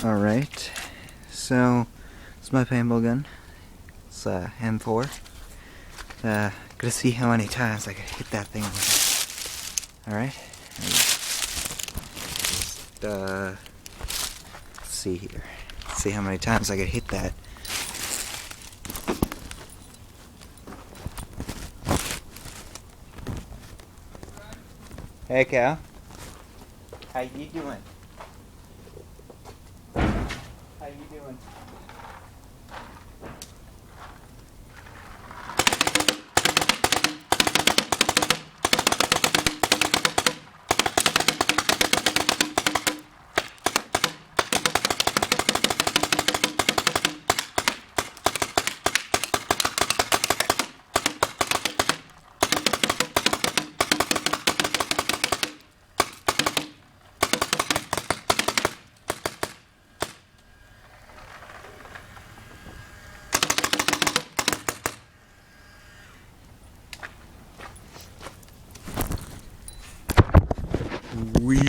Alright, so it's my paintball gun. It's M4. Gonna see how many times I can hit that thing with it. Alright? Let's see here. See how many times I can hit that. Hey, Cal. How you doing? How you doing? We